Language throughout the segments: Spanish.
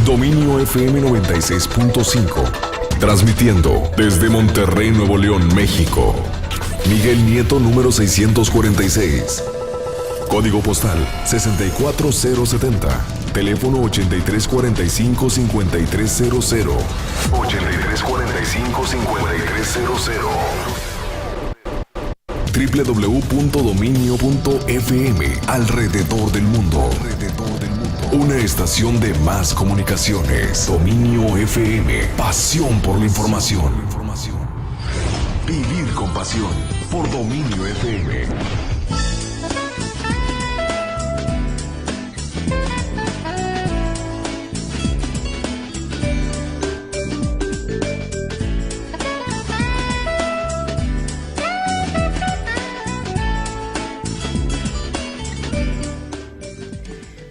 Dominio FM 96.5. Transmitiendo desde Monterrey, Nuevo León, México. Miguel Nieto, número 646. Código postal 64070. Teléfono 8345-5300. 8345-5300. www.dominio.fm. Alrededor del mundo. Una estación de más comunicaciones. Dominio FM. Pasión por la información. Vivir con pasión por Dominio FM.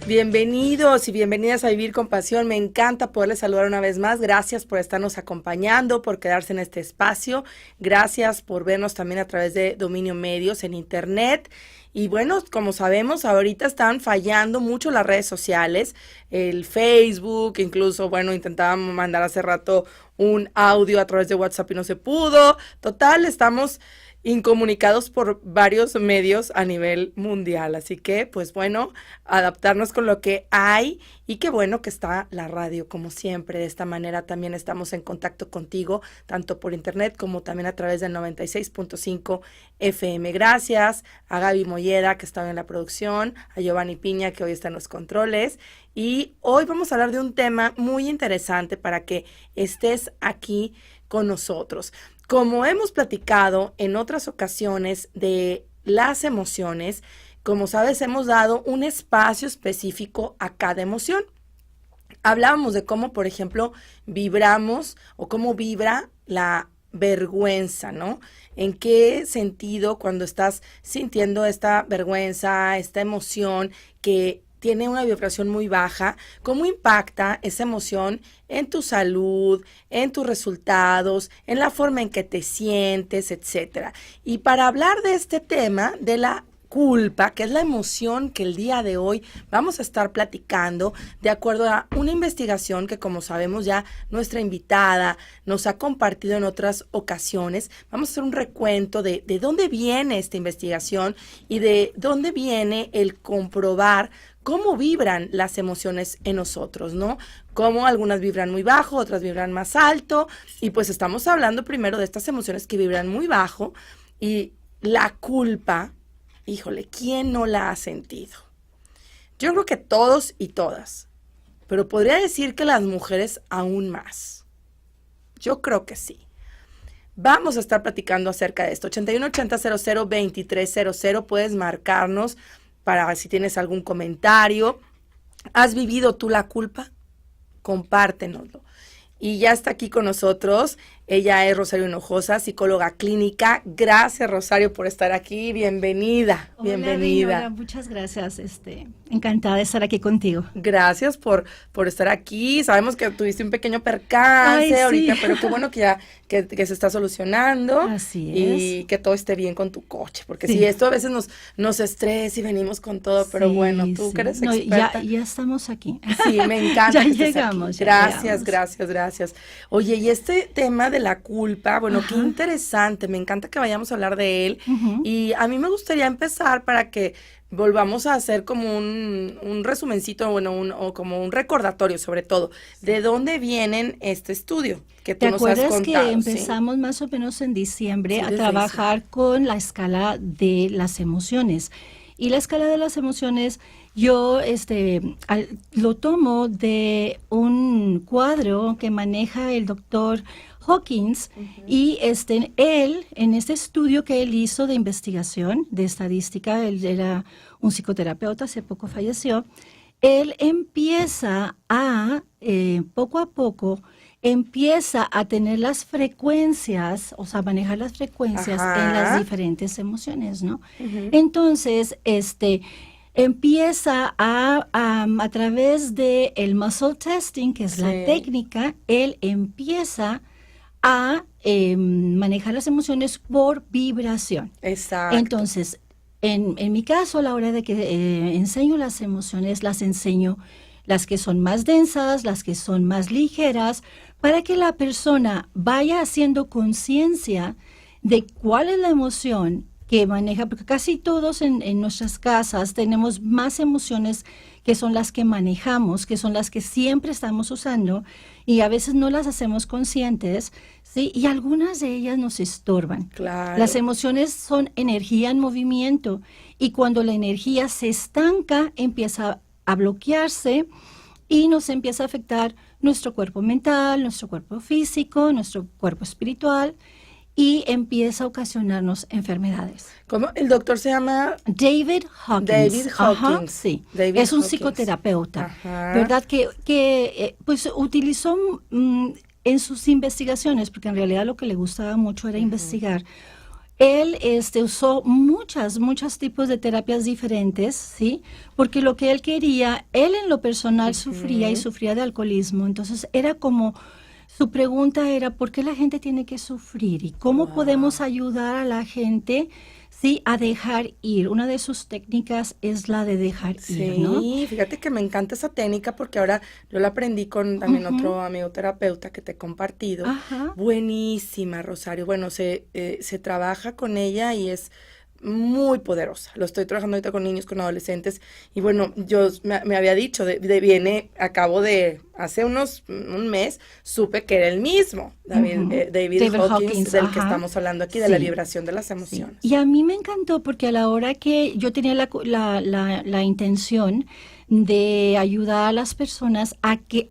Bienvenidos y bienvenidas a Vivir con Pasión. Me encanta poderles saludar una vez más. Gracias por estarnos acompañando, por quedarse en este espacio. Gracias por vernos también a través de Dominio Medios en Internet. Y bueno, como sabemos, ahorita están fallando mucho las redes sociales, el Facebook, incluso, bueno, intentábamos mandar hace rato un audio a través de WhatsApp y no se pudo. Total, estamos incomunicados por varios medios a nivel mundial, así que pues bueno, adaptarnos con lo que hay y qué bueno que está la radio como siempre. De esta manera también estamos en contacto contigo, tanto por internet como también a través del 96.5 FM. Gracias a Gaby Molleda, que estaba en la producción, a Giovanni Piña, que hoy está en los controles, y hoy vamos a hablar de un tema muy interesante para que estés aquí con nosotros. Como hemos platicado en otras ocasiones de las emociones, como sabes, hemos dado un espacio específico a cada emoción. Hablábamos de cómo, por ejemplo, vibramos o cómo vibra la vergüenza, ¿no? ¿En qué sentido cuando estás sintiendo esta vergüenza, esta emoción que tiene una vibración muy baja, cómo impacta esa emoción en tu salud, en tus resultados, en la forma en que te sientes, etcétera? Y para hablar de este tema, de la culpa, que es la emoción que el día de hoy vamos a estar platicando, de acuerdo a una investigación que, como sabemos, ya nuestra invitada nos ha compartido en otras ocasiones. Vamos a hacer un recuento de dónde viene esta investigación y de dónde viene el comprobar cómo vibran las emociones en nosotros, ¿no? Cómo algunas vibran muy bajo, otras vibran más alto, y pues estamos hablando primero de estas emociones que vibran muy bajo. Y la culpa, híjole, ¿quién no la ha sentido? Yo creo que todos y todas, pero podría decir que las mujeres aún más. Yo creo que sí. Vamos a estar platicando acerca de esto. 8180002300, puedes marcarnos para si tienes algún comentario. ¿Has vivido tú la culpa? Compártenoslo. Y ya está aquí con nosotros. Ella es Rosario Hinojosa, psicóloga clínica. Gracias, Rosario, por estar aquí. Bienvenida. Hola, bienvenida. Hola, muchas gracias. Encantada de estar aquí contigo. Gracias por estar aquí. Sabemos que tuviste un pequeño percance ahorita, sí. pero qué bueno que ya que se está solucionando. Así y es. que todo esté bien con tu coche, porque Sí. si esto a veces nos estresa y venimos con todo, pero Sí, bueno, tú sí. que eres No, experta. ya estamos aquí. Sí, me encanta. Ya que estés llegamos, aquí. ya Gracias, llegamos. gracias. Oye, y este tema de la culpa, bueno, Ajá. qué interesante, me encanta que vayamos a hablar de él. Ujú. Y a mí me gustaría empezar para que volvamos a hacer como un resumencito, bueno, o como un recordatorio sobre todo, de dónde vienen este estudio que tú ¿Te nos has acuerdas contado. que ¿sí? empezamos más o menos en diciembre Sí, a desde trabajar con la escala de las emociones? Y la escala de las emociones, yo lo tomo de un cuadro que maneja el doctor Hawkins. Y él, en este estudio que él hizo de investigación, de estadística, él era un psicoterapeuta, hace poco falleció, él empieza poco a poco, empieza a tener las frecuencias, o sea, manejar las frecuencias Ajá. en las diferentes emociones, ¿no? Ujú. Entonces, empieza a través de el muscle testing, que es Sí. la técnica, él empieza a manejar las emociones por vibración. Exacto. Entonces, en mi caso, a la hora de que enseño las emociones, las enseño las que son más densas, las que son más ligeras, para que la persona vaya haciendo conciencia de cuál es la emoción que maneja, porque casi todos en nuestras casas tenemos más emociones que son las que manejamos, que son las que siempre estamos usando y a veces no las hacemos conscientes, ¿sí? Y algunas de ellas nos estorban. Claro. Las emociones son energía en movimiento y cuando la energía se estanca, empieza a bloquearse y nos empieza a afectar nuestro cuerpo mental, nuestro cuerpo físico, nuestro cuerpo espiritual, y empieza a ocasionarnos enfermedades. ¿Cómo? ¿El doctor se llama? David Hawkins. David Hawkins. Ajá, sí. David es un Hawkins. psicoterapeuta, Ajá. ¿verdad? Que pues utilizó en sus investigaciones, porque en realidad lo que le gustaba mucho era investigar. Él usó muchos tipos de terapias diferentes, ¿sí? Porque lo que él quería, él en lo personal sufría de alcoholismo, entonces era como... Su pregunta era, ¿por qué la gente tiene que sufrir? ¿Y cómo podemos ayudar a la gente, sí, a dejar ir? Una de sus técnicas es la de dejar ir, ¿no? Sí, fíjate que me encanta esa técnica porque ahora yo la aprendí con también otro amigo terapeuta que te he compartido. Ajá. Buenísima, Rosario. Bueno, se trabaja con ella y es muy poderosa. Lo estoy trabajando ahorita con niños, con adolescentes. Y bueno, yo me había dicho, acabo de, hace un mes, supe que era el mismo, David Hawkins, del que estamos hablando aquí, de la vibración de las emociones. Sí. Y a mí me encantó porque a la hora que yo tenía la intención de ayudar a las personas a que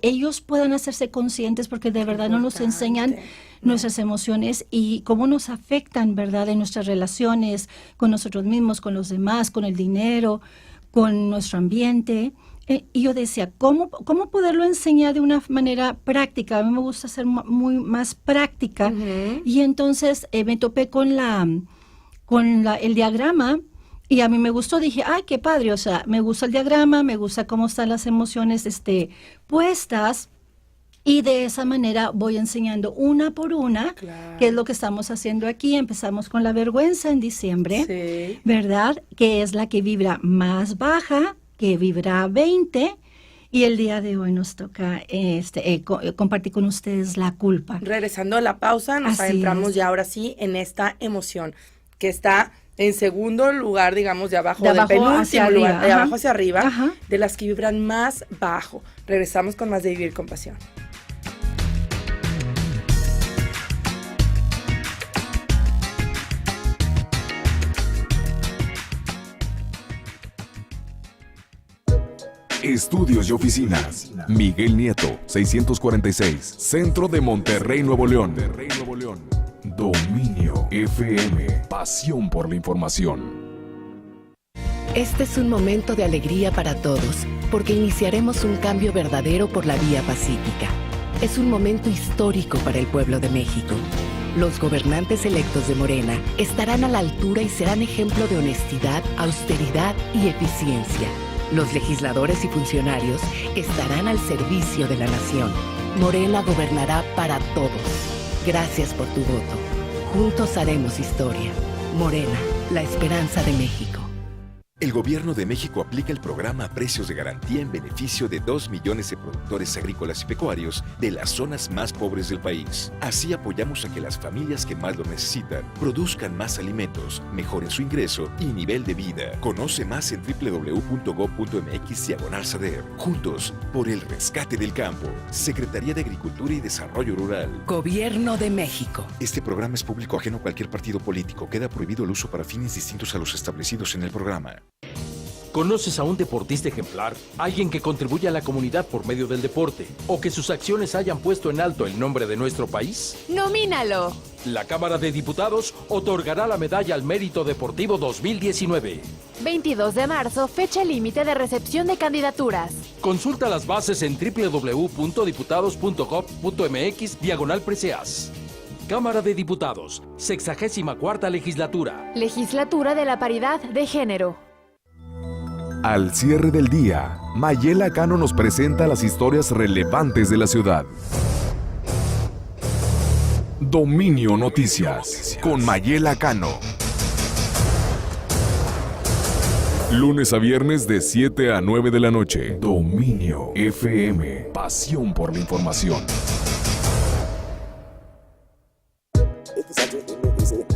ellos puedan hacerse conscientes, porque de verdad no nos enseñan nuestras emociones y cómo nos afectan, ¿verdad?, en nuestras relaciones con nosotros mismos, con los demás, con el dinero, con nuestro ambiente. Y yo decía, ¿cómo poderlo enseñar de una manera práctica? A mí me gusta ser muy más práctica. Y entonces me topé con el diagrama. Y a mí me gustó, dije, ¡ay, qué padre! O sea, me gusta el diagrama, me gusta cómo están las emociones puestas, y de esa manera voy enseñando una por una, que es lo que estamos haciendo aquí. Empezamos con la vergüenza en diciembre, ¿verdad? Que es la que vibra más baja, que vibra 20, y el día de hoy nos toca compartir con ustedes la culpa. Regresando a la pausa, nos adentramos ya ahora sí en esta emoción, que está... en segundo lugar, digamos, de abajo del penúltimo lugar, de abajo hacia arriba, de las que vibran más bajo. Regresamos con más de Vivir con Pasión. Estudios y oficinas. Miguel Nieto, 646, Centro de Monterrey, Nuevo León. Dominio FM. Pasión por la información. Este es un momento de alegría para todos, porque iniciaremos un cambio verdadero por la vía pacífica. Es un momento histórico para el pueblo de México. Los gobernantes electos de Morena estarán a la altura y serán ejemplo de honestidad, austeridad y eficiencia. Los legisladores y funcionarios estarán al servicio de la nación. Morena gobernará para todos. Gracias por tu voto. Juntos haremos historia. Morena, la esperanza de México. El Gobierno de México aplica el programa Precios de Garantía en beneficio de 2 millones de productores agrícolas y pecuarios de las zonas más pobres del país. Así apoyamos a que las familias que más lo necesitan produzcan más alimentos, mejoren su ingreso y nivel de vida. Conoce más en www.gov.mx/SADER. Juntos, por el rescate del campo. Secretaría de Agricultura y Desarrollo Rural. Gobierno de México. Este programa es público ajeno a cualquier partido político. Queda prohibido el uso para fines distintos a los establecidos en el programa. ¿Conoces a un deportista ejemplar? ¿Alguien que contribuye a la comunidad por medio del deporte? ¿O que sus acciones hayan puesto en alto el nombre de nuestro país? ¡Nomínalo! La Cámara de Diputados otorgará la Medalla al Mérito Deportivo 2019. 22 de marzo, fecha límite de recepción de candidaturas. Consulta las bases en www.diputados.gov.mx/preseas. Cámara de Diputados, 64ª Legislatura. Legislatura de la Paridad de Género. Al cierre del día, Mayela Cano nos presenta las historias relevantes de la ciudad. Dominio Noticias, con Mayela Cano. Lunes a viernes de 7 a 9 de la noche. Dominio FM. Pasión por la información.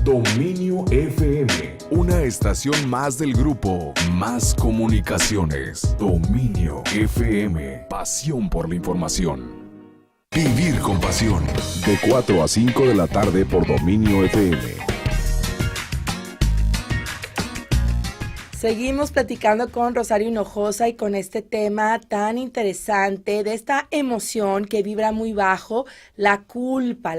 Dominio FM. Una estación más del grupo Más Comunicaciones. Dominio FM. Pasión por la información. Vivir con pasión. De 4 a 5 de la tarde por Dominio FM. Seguimos platicando con Rosario Hinojosa y con este tema tan interesante de esta emoción que vibra muy bajo, la culpa,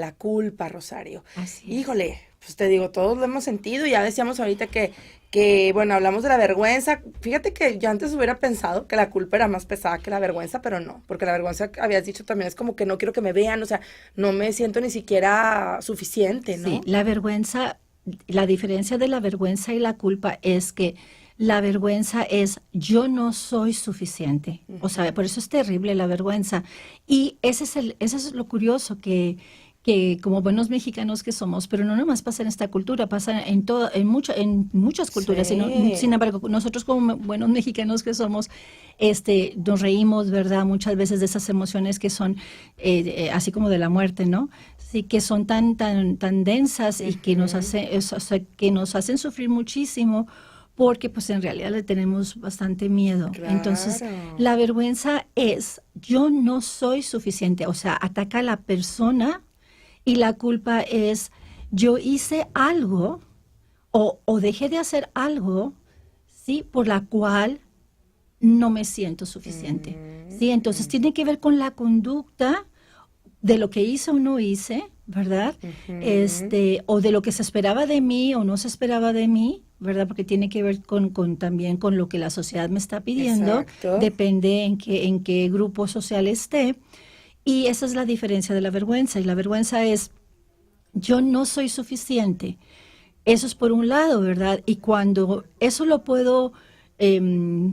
Rosario. Así es. Híjole, pues te digo, todos lo hemos sentido. Ya decíamos ahorita que bueno, hablamos de la vergüenza. Fíjate que yo antes hubiera pensado que la culpa era más pesada que la vergüenza, pero no, porque la vergüenza, habías dicho también, es como que no quiero que me vean, o sea, no me siento ni siquiera suficiente, ¿no? Sí, la vergüenza, la diferencia de la vergüenza y la culpa es que la vergüenza es yo no soy suficiente. O sea, por eso es terrible la vergüenza. Y ese es lo curioso que como buenos mexicanos que somos, pero no nomás pasa en esta cultura, pasa en muchas culturas. Sí. Sin embargo, nosotros como buenos mexicanos que somos, nos reímos, ¿verdad? Muchas veces de esas emociones que son así como de la muerte, ¿no? Sí, que son tan densas y que nos hacen sufrir muchísimo. Porque pues en realidad le tenemos bastante miedo. Claro. Entonces, la vergüenza es, yo no soy suficiente, o sea, ataca a la persona, y la culpa es, yo hice algo o dejé de hacer algo, ¿sí? Por la cual no me siento suficiente, ¿sí? Entonces, tiene que ver con la conducta de lo que hice o no hice, ¿verdad? O de lo que se esperaba de mí o no se esperaba de mí, ¿verdad? Porque tiene que ver también con lo que la sociedad me está pidiendo. Exacto. Depende en qué grupo social esté. Y esa es la diferencia de la vergüenza. Y la vergüenza es, yo no soy suficiente. Eso es por un lado, ¿verdad? Y cuando eso lo puedo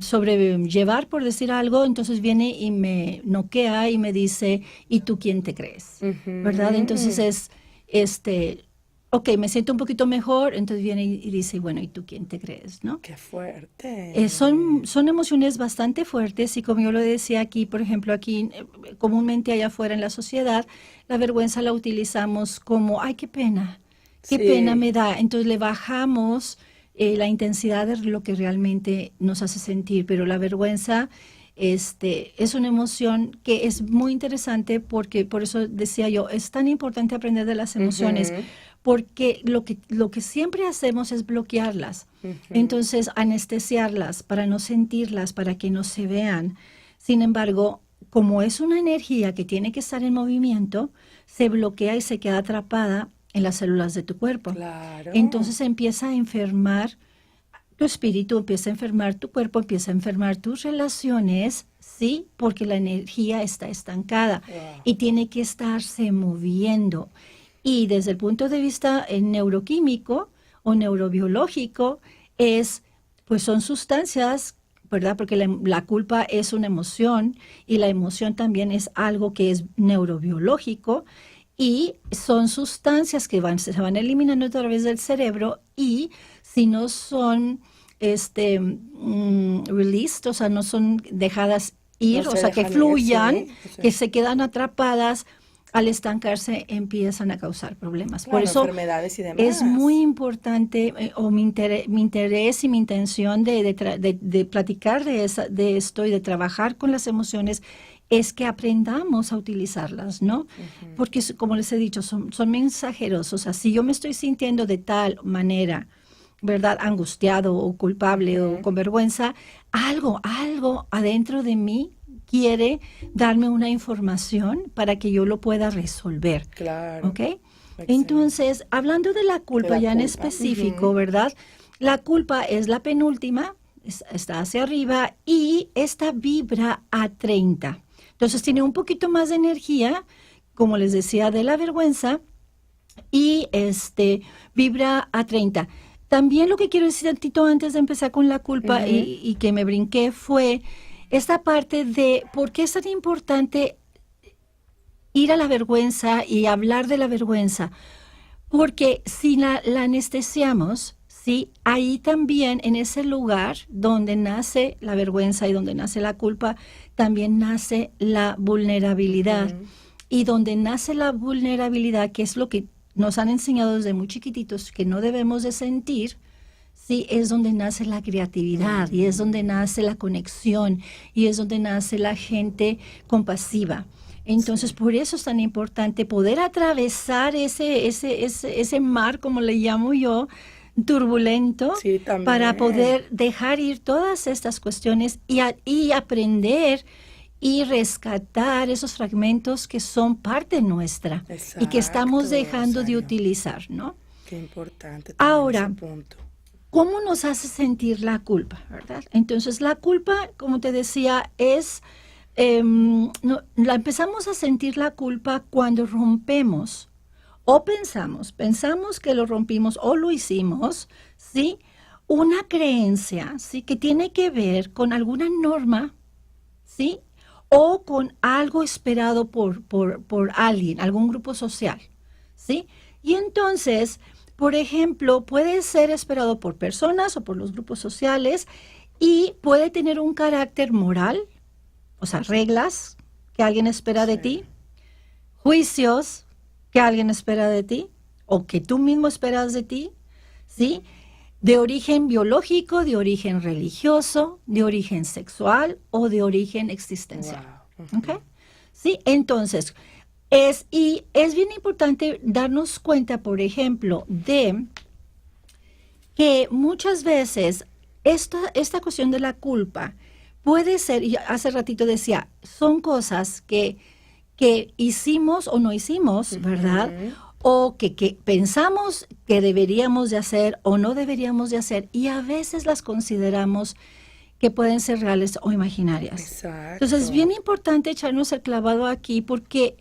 sobrellevar, por decir algo, entonces viene y me noquea y me dice, ¿y tú quién te crees? ¿Verdad? Entonces es, ok, me siento un poquito mejor, entonces viene y dice, bueno, ¿y tú quién te crees? ¿No? ¡Qué fuerte! Son emociones bastante fuertes y como yo lo decía aquí, por ejemplo, aquí comúnmente allá afuera en la sociedad, la vergüenza la utilizamos como, ay, qué pena me da. Entonces le bajamos la intensidad de lo que realmente nos hace sentir, pero la vergüenza es una emoción que es muy interesante porque, por eso decía yo, es tan importante aprender de las emociones, porque lo que siempre hacemos es bloquearlas, entonces anestesiarlas para no sentirlas, para que no se vean. Sin embargo, como es una energía que tiene que estar en movimiento, se bloquea y se queda atrapada en las células de tu cuerpo. Claro. Entonces empieza a enfermar tu espíritu, empieza a enfermar tu cuerpo, empieza a enfermar tus relaciones, ¿sí? Porque la energía está estancada y tiene que estarse moviendo. Y desde el punto de vista neuroquímico o neurobiológico, pues son sustancias, ¿verdad? Porque la culpa es una emoción y la emoción también es algo que es neurobiológico. Y son sustancias que se van eliminando a través del cerebro y si no son released, o sea, no son dejadas ir, No o se sea, que dejan ir, fluyan, sí. que se quedan atrapadas, al estancarse empiezan a causar problemas. Claro, por eso enfermedades y demás. es muy importante, mi interés y mi intención de platicar de esto y de trabajar con las emociones es que aprendamos a utilizarlas, ¿no? Porque, como les he dicho, son mensajeros. O sea, si yo me estoy sintiendo de tal manera, ¿verdad? Angustiado o culpable o con vergüenza, algo adentro de mí quiere darme una información para que yo lo pueda resolver. Claro. ¿Ok? Excelente. Entonces, hablando de la culpa De la ya en culpa. específico, ¿verdad? La culpa es la penúltima, está hacia arriba y esta vibra a 30. Entonces tiene un poquito más de energía, como les decía, de la vergüenza, y vibra a 30. También lo que quiero decir tantito antes de empezar con la culpa y que me brinqué fue esta parte de por qué es tan importante ir a la vergüenza y hablar de la vergüenza. Porque si la anestesiamos, sí, ahí también, en ese lugar donde nace la vergüenza y donde nace la culpa, también nace la vulnerabilidad. Y donde nace la vulnerabilidad, que es lo que nos han enseñado desde muy chiquititos, que no debemos de sentir, sí, es donde nace la creatividad y es donde nace la conexión y es donde nace la gente compasiva. Entonces, por eso es tan importante poder atravesar ese mar, como le llamo yo, turbulento, Sí, también. para poder dejar ir todas estas cuestiones y aprender y rescatar esos fragmentos que son parte nuestra y que estamos Exacto, dejando de Rosario. utilizar, ¿no? Qué importante también Ahora, ese punto. ¿cómo nos hace sentir la culpa, verdad? Entonces, la culpa, como te decía, es, la empezamos a sentir la culpa cuando rompemos o pensamos que lo rompimos o lo hicimos, ¿sí? Una creencia, ¿sí? Que tiene que ver con alguna norma, ¿sí? O con algo esperado por alguien, algún grupo social, ¿sí? Y entonces, por ejemplo, puede ser esperado por personas o por los grupos sociales y puede tener un carácter moral, o sea, reglas que alguien espera de ti, juicios que alguien espera de ti o que tú mismo esperas de ti, ¿sí? De origen biológico, de origen religioso, de origen sexual o de origen existencial. Wow. ¿Ok? Sí, entonces, es bien importante darnos cuenta, por ejemplo, de que muchas veces esta cuestión de la culpa puede ser, y hace ratito decía, son cosas que hicimos o no hicimos, ¿verdad? O que pensamos que deberíamos de hacer o no deberíamos de hacer, y a veces las consideramos que pueden ser reales o imaginarias. Exacto. Entonces es bien importante echarnos el clavado aquí, porque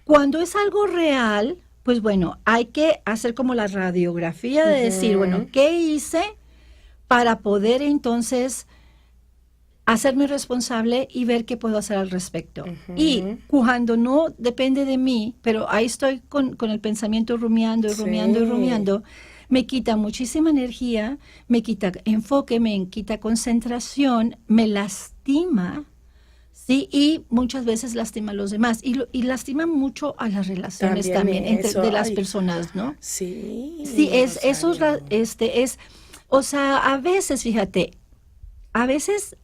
cuando es algo real, pues bueno, hay que hacer como la radiografía de decir, bueno, ¿qué hice para poder entonces hacerme responsable y ver qué puedo hacer al respecto? Y cuando no depende de mí, pero ahí estoy con el pensamiento rumiando y rumiando y rumiando, me quita muchísima energía, me quita enfoque, me quita concentración, me lastima, ¿sí? Y muchas veces lastima a los demás. Y lastima mucho a las relaciones también eso, de las ay. personas, ¿no? Sí. Sí, eso Rosario. o sea, a veces, fíjate, a veces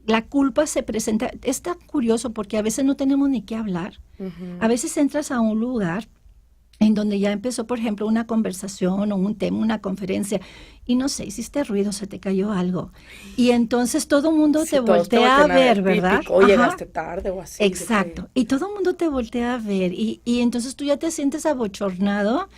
la culpa se presenta, es tan curioso porque a veces no tenemos ni qué hablar. A veces entras a un lugar en donde ya empezó, por ejemplo, una conversación o un tema, una conferencia, y no sé, hiciste ruido, se te cayó algo. Y entonces todo el mundo Sí, te todos te voltea a voltean ver, ¿verdad? típico, o Ajá. llegaste tarde o así. de que- Exacto. Y todo el mundo te voltea a ver y entonces tú ya te sientes abochornado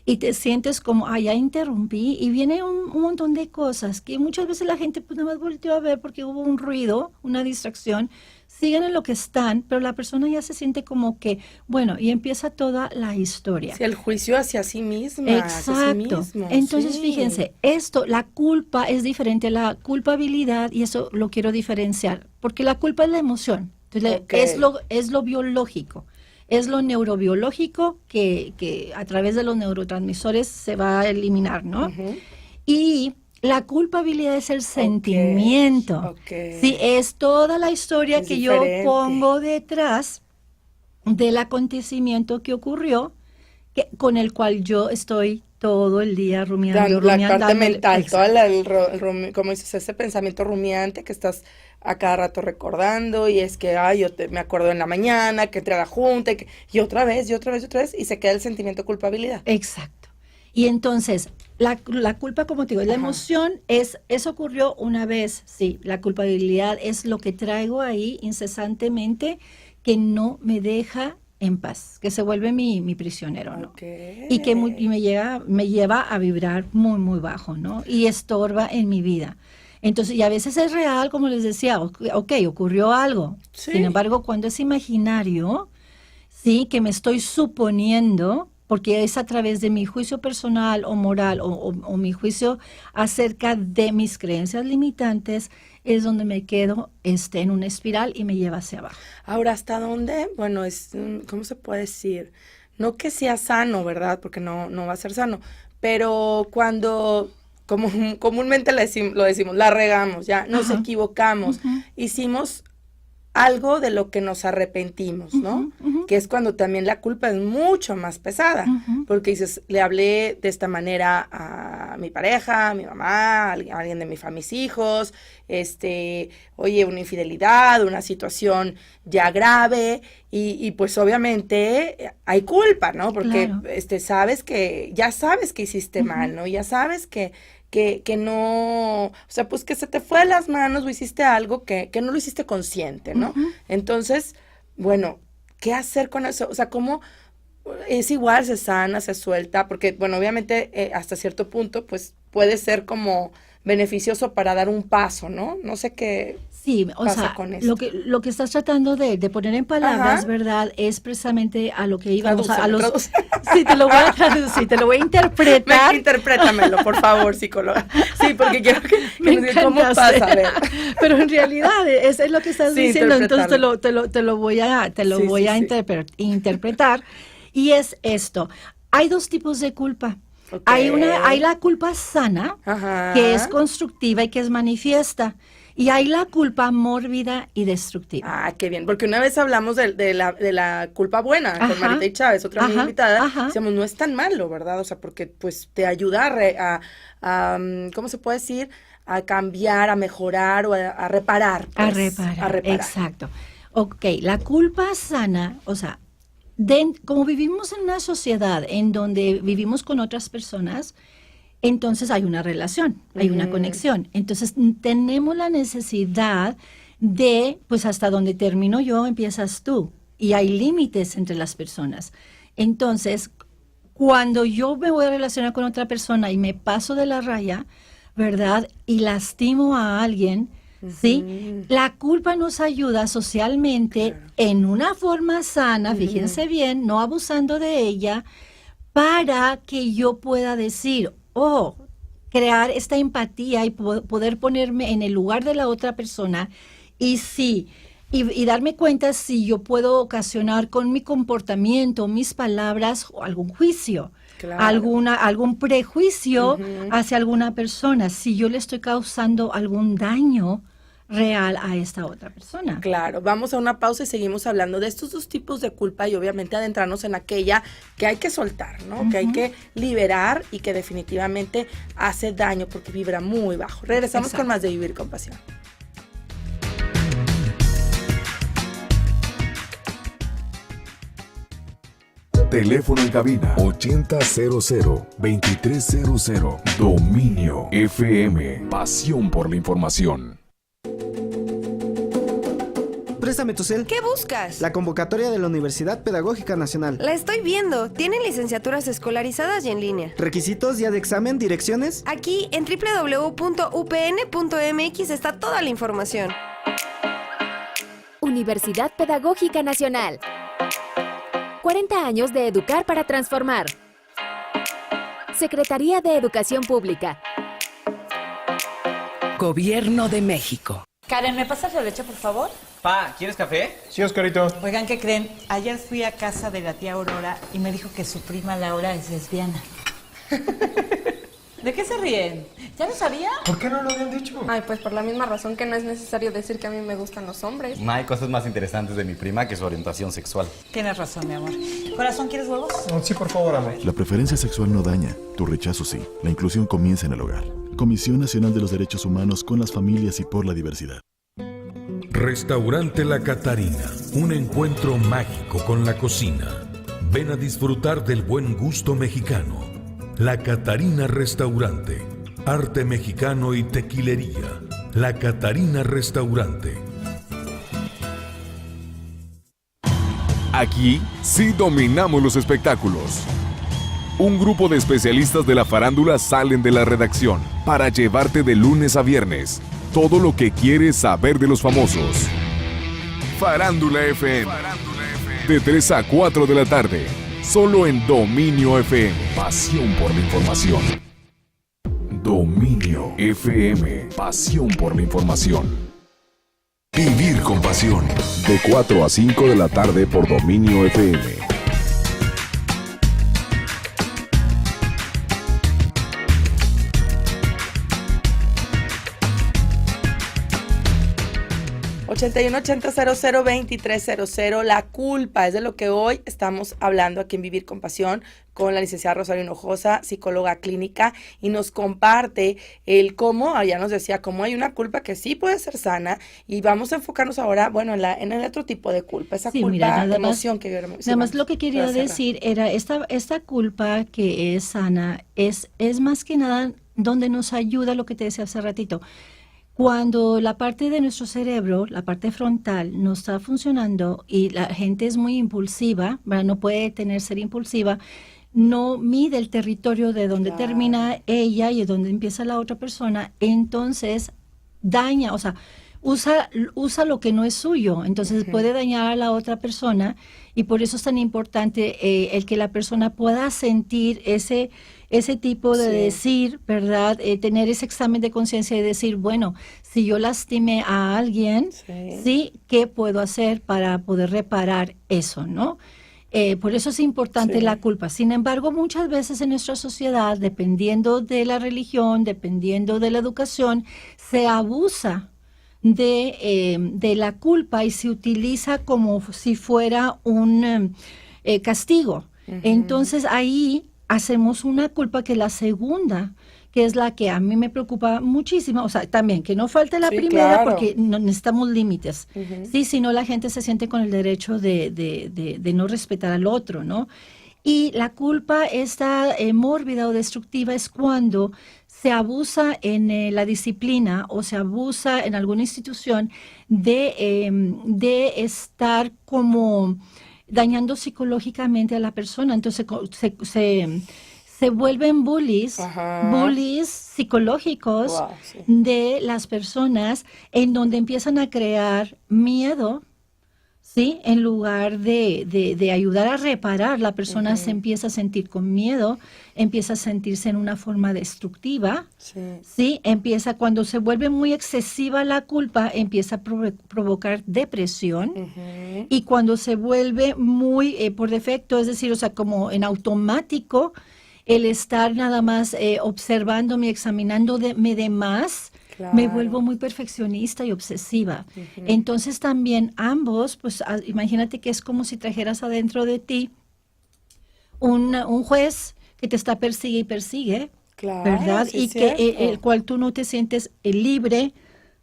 y te sientes como, ya interrumpí, y viene un montón de cosas que muchas veces la gente pues nada más volteó a ver porque hubo un ruido, una distracción, siguen en lo que están, pero la persona ya se siente como que, bueno, y empieza toda la historia. Sí, el juicio hacia sí misma. Hacia sí Exacto. mismo, Entonces, sí. fíjense, la culpa es diferente a la culpabilidad, y eso lo quiero diferenciar, porque la culpa es la emoción. Entonces, Ok. es lo biológico, es lo neurobiológico que a través de los neurotransmisores se va a eliminar, ¿no? Y la culpabilidad es el sentimiento. ok. Sí, es toda la historia Es que diferente. yo pongo detrás del acontecimiento que ocurrió, con el cual yo estoy todo el día rumiando, La rumiando, parte dándole- mental, Exacto. toda como dices, ese pensamiento rumiante que estás a cada rato recordando, y es que, me acuerdo en la mañana, que entré a la junta, y otra vez, y otra vez, y otra vez, y se queda el sentimiento de culpabilidad. Exacto. Y entonces, la culpa, como te digo, es la Ajá. emoción, eso ocurrió una vez, sí, la culpabilidad es lo que traigo ahí incesantemente, que no me deja en paz, que se vuelve mi prisionero, ¿no? Ok. Y que me lleva a vibrar muy, muy bajo, ¿no? Y estorba en mi vida. Entonces, y a veces es real, como les decía, ok, ocurrió algo. Sí. Sin embargo, cuando es imaginario, sí, que me estoy suponiendo, porque es a través de mi juicio personal o moral o mi juicio acerca de mis creencias limitantes, es donde me quedo en una espiral y me lleva hacia abajo. Ahora, ¿hasta dónde? Bueno, ¿cómo se puede decir? No que sea sano, ¿verdad? Porque no va a ser sano, pero cuando como comúnmente lo decimos, la regamos, ya nos Ajá. equivocamos, hicimos algo de lo que nos arrepentimos, ¿no? Que es cuando también la culpa es mucho más pesada, porque dices, le hablé de esta manera a mi pareja, a mi mamá, a alguien de mis hijos, oye, una infidelidad, una situación ya grave, y pues obviamente hay culpa, ¿no? Porque Claro. ya sabes que hiciste mal, ¿no? Ya sabes que no, o sea, pues que se te fue de las manos o hiciste algo que no lo hiciste consciente, ¿no? Entonces, bueno, ¿qué hacer con eso? O sea, ¿cómo es igual, se sana, se suelta? Porque, bueno, obviamente hasta cierto punto, pues puede ser como beneficioso para dar un paso, ¿no? No sé qué Sí, o pasa sea, con esto. lo que estás tratando de poner en palabras, Ajá. ¿verdad? Es precisamente a lo que íbamos a los... Tradúceme. Sí, te lo voy a traducir, te lo voy a interpretar. Interprétamelo, por favor, psicóloga. Sí, porque quiero que Me nos diga cómo encanta, pasa, a ver. pero en realidad es lo que estás Sí, diciendo, entonces interpretarlo. te lo voy a Sí. interpretar, y es esto. Hay dos tipos de culpa. Ok. Hay la culpa sana, Ajá. que es constructiva y que es manifiesta, y hay la culpa mórbida y destructiva. Ah, qué bien, porque una vez hablamos de la culpa buena con Ajá. Marita y Chávez, otra amiga Ajá, invitada, ajá. decíamos, no es tan malo, ¿verdad? O sea, porque pues te ayuda ¿cómo se puede decir? A cambiar, a mejorar o a reparar. A Pues, reparar, exacto. Ok, la culpa sana, o sea, como vivimos en una sociedad en donde vivimos con otras personas, entonces hay una relación, hay una conexión. Entonces tenemos la necesidad de, pues hasta donde termino yo, empiezas tú. Y hay límites entre las personas. Entonces, cuando yo me voy a relacionar con otra persona y me paso de la raya, ¿verdad? Y lastimo a alguien, ¿sí? La culpa nos ayuda socialmente en una forma sana, fíjense bien, no abusando de ella, para que yo pueda decir, crear esta empatía y poder ponerme en el lugar de la otra persona y darme cuenta si yo puedo ocasionar con mi comportamiento, mis palabras, o algún juicio, Claro. algún prejuicio hacia alguna persona, si yo le estoy causando algún daño real a esta otra persona. Claro, vamos a una pausa y seguimos hablando de estos dos tipos de culpa y obviamente adentrarnos en aquella que hay que soltar, ¿no? Que hay que liberar y que definitivamente hace daño porque vibra muy bajo. Regresamos Exacto. con más de Vivir con Pasión. Teléfono en cabina 8000-2300. Dominio FM. Pasión por la información. Préstame tu cel. ¿Qué buscas? La convocatoria de la Universidad Pedagógica Nacional. La estoy viendo. Tienen licenciaturas escolarizadas y en línea. Requisitos, día de examen, direcciones. Aquí en www.upn.mx está toda la información. Universidad Pedagógica Nacional. 40 años de educar para transformar. Secretaría de Educación Pública. Gobierno de México. Karen, ¿me pasas la leche, por favor? Pa, ¿quieres café? Sí, Oscarito. Oigan, ¿qué creen? Ayer fui a casa de la tía Aurora y me dijo que su prima Laura es lesbiana. ¿De qué se ríen? ¿Ya lo sabía? ¿Por qué no lo habían dicho? Ay, pues por la misma razón que no es necesario decir que a mí me gustan los hombres. No hay cosas más interesantes de mi prima que su orientación sexual. Tienes razón, mi amor. Corazón, ¿quieres huevos? Sí, por favor, amor. La preferencia sexual no daña, tu rechazo sí. La inclusión comienza en el hogar. Comisión Nacional de los Derechos Humanos con las familias y por la diversidad. Restaurante La Catarina, un encuentro mágico con la cocina. Ven a disfrutar del buen gusto mexicano. La Catarina Restaurante, arte mexicano y tequilería. La Catarina Restaurante. Aquí sí dominamos los espectáculos. Un grupo de especialistas de la farándula salen de la redacción para llevarte de lunes a viernes todo lo que quieres saber de los famosos. Farándula FM. De 3 a 4 de la tarde. Solo en Dominio FM. Pasión por la información. Dominio FM. Pasión por la información. Vivir con pasión. De 4 a 5 de la tarde por Dominio FM. 8180002300. La culpa es de lo que hoy estamos hablando aquí en Vivir con Pasión con la licenciada Rosario Hinojosa, psicóloga clínica, y nos comparte el cómo, ya nos decía, cómo hay una culpa que sí puede ser sana, y vamos a enfocarnos ahora, bueno, en el otro tipo de culpa, esa culpa, mira, emoción que nada más lo que quería decir era esta culpa que es sana, es más que nada donde nos ayuda lo que te decía hace ratito. Cuando la parte de nuestro cerebro, la parte frontal, no está funcionando y la gente es muy impulsiva, ¿verdad? No puede ser impulsiva, no mide el territorio de donde termina ella y de donde empieza la otra persona, entonces daña, o sea, usa lo que no es suyo, entonces puede dañar a la otra persona, y por eso es tan importante el que la persona pueda sentir ese tipo de decir, ¿verdad? Tener ese examen de conciencia y decir, bueno, si yo lastimé a alguien, ¿sí? ¿Qué puedo hacer para poder reparar eso, no? Por eso es importante la culpa. Sin embargo, muchas veces en nuestra sociedad, dependiendo de la religión, dependiendo de la educación, se abusa de la culpa y se utiliza como si fuera un castigo. Entonces ahí hacemos una culpa que la segunda, que es la que a mí me preocupa muchísimo, o sea, también que no falte la primera, porque no necesitamos límites, sí, si no la gente se siente con el derecho de no respetar al otro, ¿no? Y la culpa esta mórbida o destructiva es cuando se abusa en la disciplina o se abusa en alguna institución de estar como dañando psicológicamente a la persona. Entonces se vuelven bullies psicológicos de las personas, en donde empiezan a crear miedo, ¿sí? En lugar de ayudar a reparar, la persona se empieza a sentir con miedo, empieza a sentirse en una forma destructiva, ¿sí? Empieza, cuando se vuelve muy excesiva la culpa, empieza a provocar depresión, y cuando se vuelve muy por defecto, es decir, o sea, como en automático, el estar nada más observándome, examinándome de más, me vuelvo muy perfeccionista y obsesiva. Entonces también ambos, pues imagínate que es como si trajeras adentro de ti un juez que te está persigue y persigue, ¿verdad? Sí, y que el cual tú no te sientes libre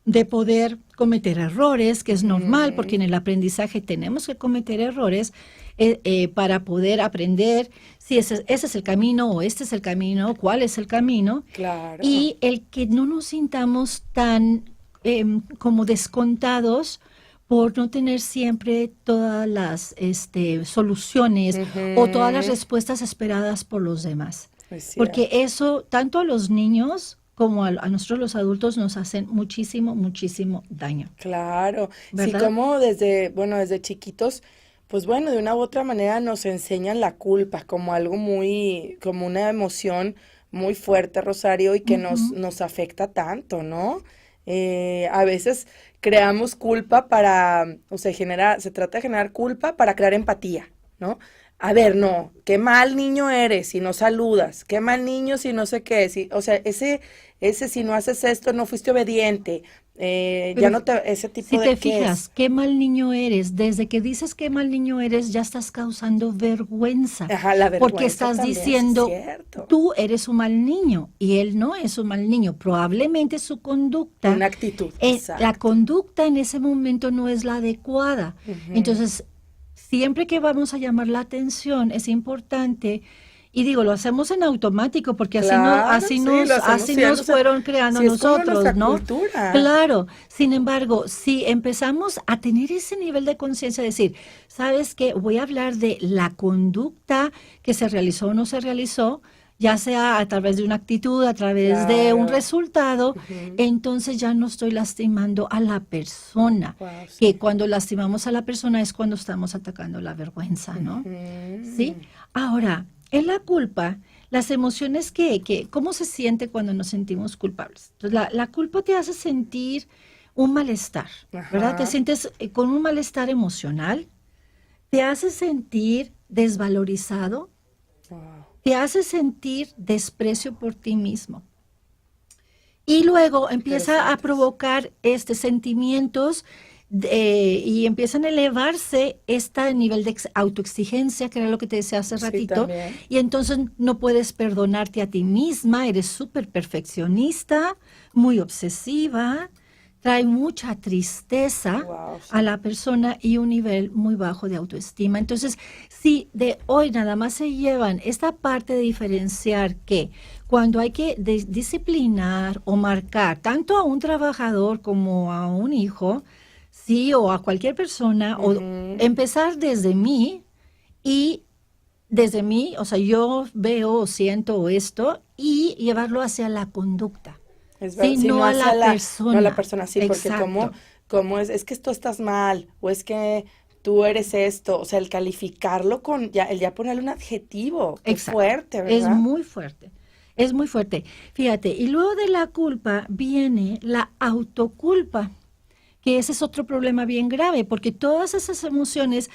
de poder cometer errores, que es normal, porque en el aprendizaje tenemos que cometer errores para poder aprender si ese es el camino o este es el camino, cuál es el camino. Y el que no nos sintamos tan como descontados por no tener siempre todas las soluciones o todas las respuestas esperadas por los demás. Porque eso, tanto a los niños como a nosotros los adultos, nos hacen muchísimo, muchísimo daño. Claro, ¿verdad? Sí, como desde chiquitos, pues bueno, de una u otra manera nos enseñan la culpa como algo como una emoción muy fuerte, Rosario, y que nos afecta tanto, ¿no? A veces creamos culpa se trata de generar culpa para crear empatía, ¿no? A ver, no, qué mal niño eres si no saludas, qué mal niño si no sé qué, ese si no haces esto no fuiste obediente, ese tipo si de... Si te fijas, qué mal niño eres, desde que dices qué mal niño eres, ya estás causando vergüenza. La vergüenza porque estás diciendo, tú eres un mal niño, y él no es un mal niño, probablemente su conducta... Una actitud, la conducta en ese momento no es la adecuada. Entonces, siempre que vamos a llamar la atención, es importante, y digo, lo hacemos en automático, porque así nos fueron creando nosotros, ¿no? Cultura. Claro. Sin embargo, si empezamos a tener ese nivel de conciencia, decir, ¿sabes qué? Voy a hablar de la conducta que se realizó o no se realizó, ya sea a través de una actitud, a través de un resultado, entonces ya no estoy lastimando a la persona, que cuando lastimamos a la persona es cuando estamos atacando la vergüenza, ¿no? ¿Sí? Ahora, en la culpa, las emociones ¿cómo se siente cuando nos sentimos culpables? Entonces, la culpa te hace sentir un malestar, ¿verdad? Te sientes con un malestar emocional, te hace sentir desvalorizado, te hace sentir desprecio por ti mismo. Y luego empieza a provocar sentimientos y empiezan a elevarse este nivel de autoexigencia, que era lo que te decía hace ratito, y entonces no puedes perdonarte a ti misma, eres súper perfeccionista, muy obsesiva, trae mucha tristeza a la persona y un nivel muy bajo de autoestima. Entonces, si de hoy nada más se llevan esta parte de diferenciar que cuando hay que disciplinar o marcar tanto a un trabajador como a un hijo, sí, o a cualquier persona, o empezar desde mí, o sea, yo veo o siento esto y llevarlo hacia la conducta. Es verdad, sí, no a la persona. No a la persona, sí, porque como es que esto estás mal, o es que tú eres esto, o sea, el calificarlo con, el ya ponerle un adjetivo, es fuerte, ¿verdad? Es muy fuerte. Es muy fuerte. Fíjate, y luego de la culpa viene la autoculpa, que ese es otro problema bien grave, porque todas esas emociones,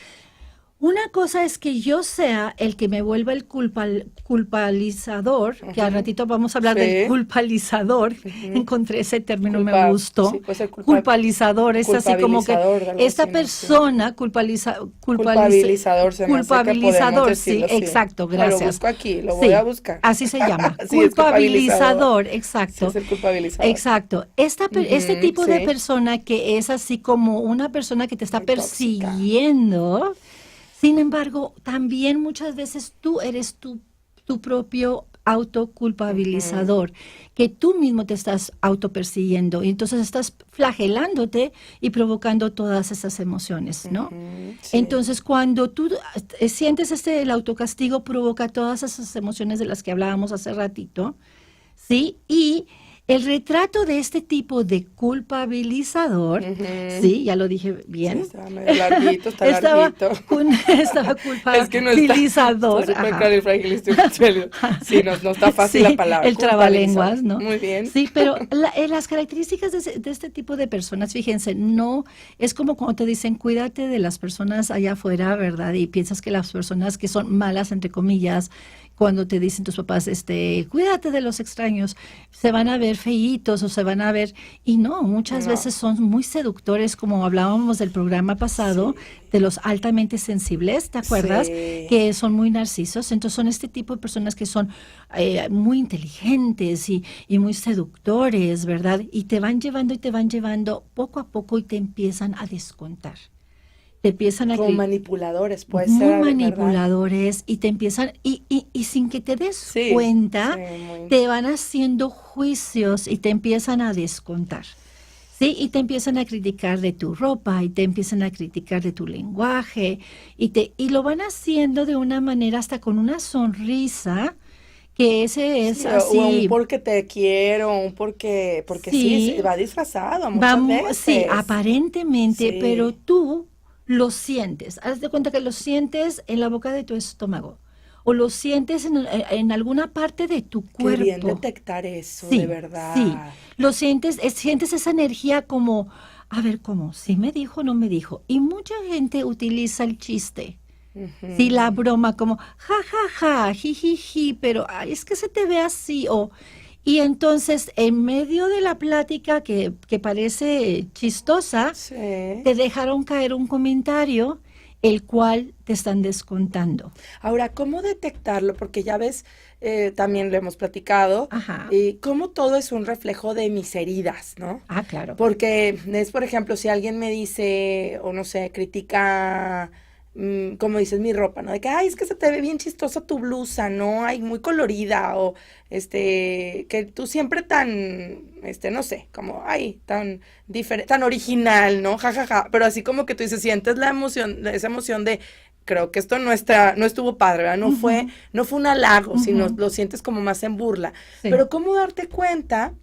una cosa es que yo sea el que me vuelva el culpabilizador, que al ratito vamos a hablar del culpabilizador, encontré ese término, me gustó. Sí, pues culpabilizador es así como que esta persona culpabilizador, sí, exacto, gracias. Lo busco aquí, lo voy a buscar. Así se llama, culpabilizador, exacto. Sí, es el culpabilizador. Exacto. Este tipo de persona que es así como una persona que te está persiguiendo. Sin embargo, también muchas veces tú eres tu propio autoculpabilizador, que tú mismo te estás autopersiguiendo y entonces estás flagelándote y provocando todas esas emociones, ¿no? Entonces, cuando tú sientes el autocastigo, provoca todas esas emociones de las que hablábamos hace ratito, ¿sí? Y el retrato de este tipo de culpabilizador, sí, ya lo dije bien. Sí, estaba medio larguito, estaba culpabilizador. Sí, no está fácil la palabra. El trabalenguas, ¿no? Muy bien. Sí, pero las características de este tipo de personas, fíjense, no es como cuando te dicen cuídate de las personas allá afuera, ¿verdad? Y piensas que las personas que son malas, entre comillas, cuando te dicen tus papás, cuídate de los extraños, se van a ver feitos o se van a ver, y no, muchas veces son muy seductores, como hablábamos del programa pasado, de los altamente sensibles, ¿te acuerdas? Que son muy narcisos, entonces son este tipo de personas que son muy inteligentes y muy seductores, ¿verdad? Y te van llevando poco a poco y te empiezan a descontar. Te empiezan a como manipuladores, puede ser. Muy manipuladores, y te empiezan, y sin que te des cuenta, te van haciendo juicios y te empiezan a descontar. Sí, y te empiezan a criticar de tu ropa, y te empiezan a criticar de tu lenguaje, y lo van haciendo de una manera hasta con una sonrisa, que ese es así. O un porque te quiero, un porque sí va disfrazado muchas veces. Sí, aparentemente, pero tú lo sientes, haz de cuenta que lo sientes en la boca de tu estómago o lo sientes en alguna parte de tu cuerpo. Qué bien detectar eso, de verdad. Sí, lo sientes esa energía como, a ver, ¿cómo? ¿Sí me dijo o no me dijo? Y mucha gente utiliza el chiste, sí, la broma como, ja, ja, ja, ji, ji, ji, pero ay, es que se te ve así, y entonces, en medio de la plática que parece chistosa, te dejaron caer un comentario, el cual te están descontando. Ahora, ¿cómo detectarlo? Porque ya ves, también lo hemos platicado, y cómo todo es un reflejo de mis heridas, ¿no? Ah, claro. Porque es, por ejemplo, si alguien me dice, o no sé, critica, como dices, mi ropa, ¿no? De que, ay, es que se te ve bien chistosa tu blusa, ¿no? Ay, muy colorida, o, que tú siempre tan, no sé, como, ay, tan diferente, tan original, ¿no? Ja, ja, ja, pero así como que tú dices, sientes esa emoción de, creo que esto no estuvo padre, ¿verdad? No fue un halago, sino lo sientes como más en burla. Sí. Pero ¿cómo darte cuenta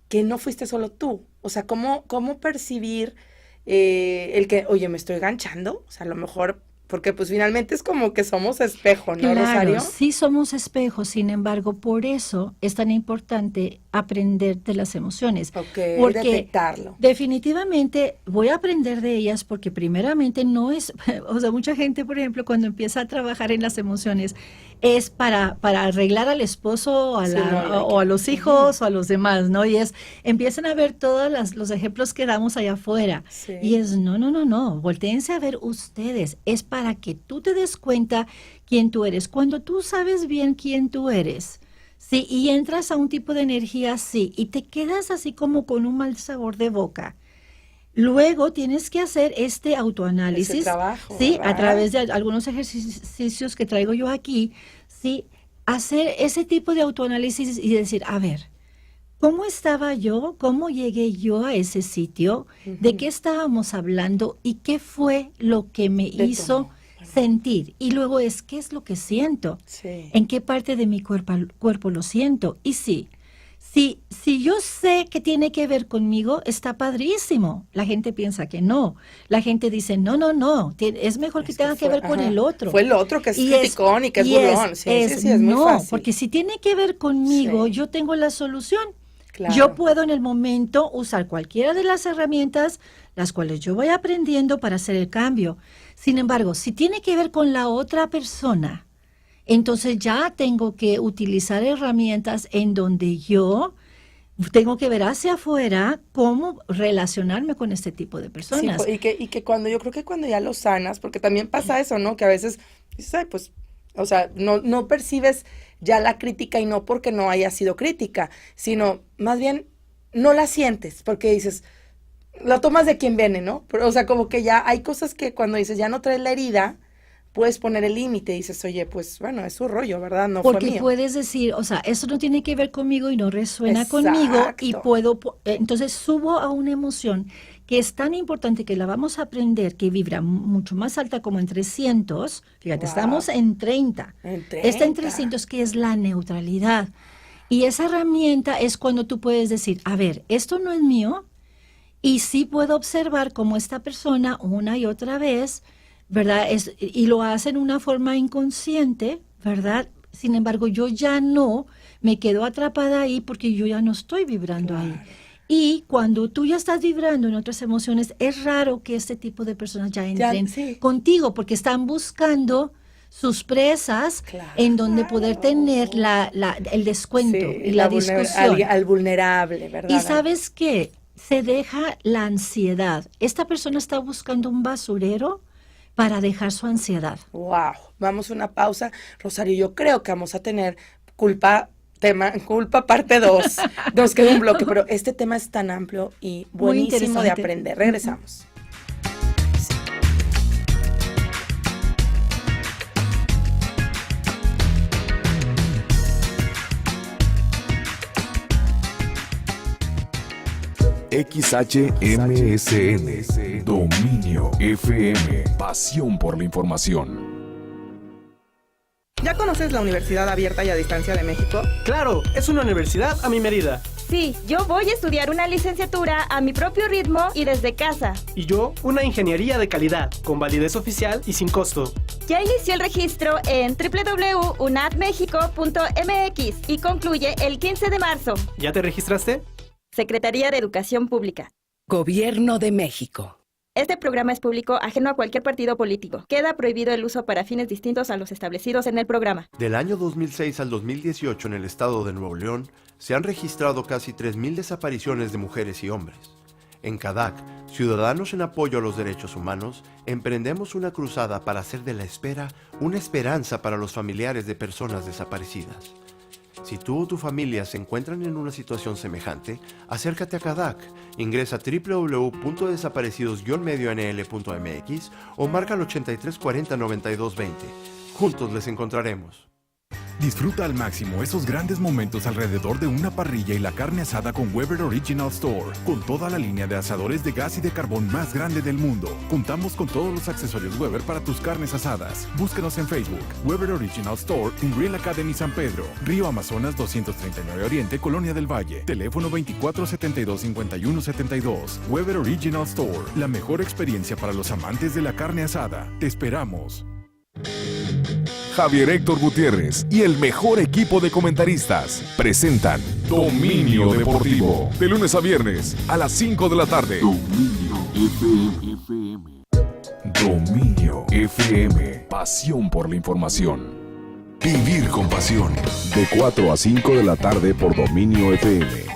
que no fuiste solo tú? O sea, ¿cómo percibir el que, oye, me estoy ganchando? O sea, a lo mejor, porque pues finalmente es como que somos espejo, ¿no, claro, Rosario? Sí somos espejo, sin embargo, por eso es tan importante aprender de las emociones. Porque detectarlo. Definitivamente voy a aprender de ellas porque primeramente no es, o sea, mucha gente, por ejemplo, cuando empieza a trabajar en las emociones es para arreglar al esposo o a los hijos o a los demás, ¿no? Y empiezan a ver todos los ejemplos que damos allá afuera. Sí. Y no, voltéense a ver ustedes. Es para que tú te des cuenta quién tú eres. Cuando tú sabes bien quién tú eres, sí, y entras a un tipo de energía así y te quedas así como con un mal sabor de boca, luego tienes que hacer este autoanálisis, ese trabajo, sí, ¿verdad? a través de algunos ejercicios que traigo yo aquí, sí, hacer ese tipo de autoanálisis y decir, a ver, ¿cómo estaba yo? ¿Cómo llegué yo a ese sitio? ¿De qué estábamos hablando? ¿Y qué fue lo que me hizo sentir? Y luego ¿qué es lo que siento? Sí. ¿En qué parte de mi cuerpo lo siento? Y sí, si yo sé que tiene que ver conmigo, está padrísimo. La gente piensa que no. La gente dice, no, es mejor que tenga que ver con el otro. Fue el otro que es criticón y que es burlón. Sí, es muy fácil. Porque si tiene que ver conmigo, yo tengo la solución. Claro. Yo puedo en el momento usar cualquiera de las herramientas, las cuales yo voy aprendiendo para hacer el cambio. Sin embargo, si tiene que ver con la otra persona, entonces ya tengo que utilizar herramientas en donde yo tengo que ver hacia afuera cómo relacionarme con este tipo de personas. Sí, y que cuando yo creo que cuando ya lo sanas, porque también pasa eso, ¿no? Que a veces dices, ay, pues, o sea, no percibes ya la crítica y no porque no haya sido crítica, sino más bien no la sientes porque dices, lo tomas de quien viene, ¿no? Pero, o sea, como que ya hay cosas que cuando dices ya no traes la herida, puedes poner el límite y dices, oye, pues bueno, es su rollo, ¿verdad? No porque fue mío. Puedes decir, o sea, eso no tiene que ver conmigo y no resuena Exacto. conmigo y entonces subo a una emoción que es tan importante que la vamos a aprender, que vibra mucho más alta como en 300, fíjate, estamos en 30. Está en 300, que es la neutralidad. Y esa herramienta es cuando tú puedes decir, a ver, esto no es mío, y sí puedo observar cómo esta persona una y otra vez, ¿verdad? Y lo hace en una forma inconsciente, ¿verdad? Sin embargo, yo ya no me quedo atrapada ahí porque yo ya no estoy vibrando ahí. Y cuando tú ya estás vibrando en otras emociones, es raro que este tipo de personas ya entren contigo porque están buscando sus presas en donde poder tener el descuento y la discusión. Al vulnerable, ¿verdad? Y ¿sabes qué? Se deja la ansiedad. Esta persona está buscando un basurero para dejar su ansiedad. Wow, vamos a una pausa. Rosario, yo creo que vamos a tener culpa parte 2. Nos queda un bloque, pero este tema es tan amplio y buenísimo de aprender. Regresamos. XHMSN, Dominio FM, pasión por la información. ¿Ya conoces la Universidad Abierta y a Distancia de México? Claro, es una universidad a mi medida. Sí, yo voy a estudiar una licenciatura a mi propio ritmo y desde casa. Y yo, una ingeniería de calidad, con validez oficial y sin costo. Ya inició el registro en www.unadmexico.mx y concluye el 15 de marzo. ¿Ya te registraste? Secretaría de Educación Pública. Gobierno de México. Este programa es público, ajeno a cualquier partido político. Queda prohibido el uso para fines distintos a los establecidos en el programa. Del año 2006 al 2018 en el estado de Nuevo León, se han registrado casi 3,000 desapariciones de mujeres y hombres. En CADAC, Ciudadanos en Apoyo a los Derechos Humanos, emprendemos una cruzada para hacer de la espera una esperanza para los familiares de personas desaparecidas. Si tú o tu familia se encuentran en una situación semejante, acércate a CADAC, ingresa a www.desaparecidos-medionl.mx o marca al 8340-9220. Juntos les encontraremos. Disfruta al máximo esos grandes momentos alrededor de una parrilla y la carne asada con Weber Original Store, con toda la línea de asadores de gas y de carbón más grande del mundo. Contamos con todos los accesorios Weber para tus carnes asadas. Búscanos en Facebook, Weber Original Store, en Real Academy San Pedro, Río Amazonas 239 Oriente, Colonia del Valle. Teléfono 2472-5172. Weber Original Store, la mejor experiencia para los amantes de la carne asada. Te esperamos. Javier Héctor Gutiérrez y el mejor equipo de comentaristas presentan Dominio Deportivo. De lunes a viernes a las 5 de la tarde. Dominio FM. Dominio FM. Pasión por la información. Vivir con pasión. De 4 a 5 de la tarde por Dominio FM.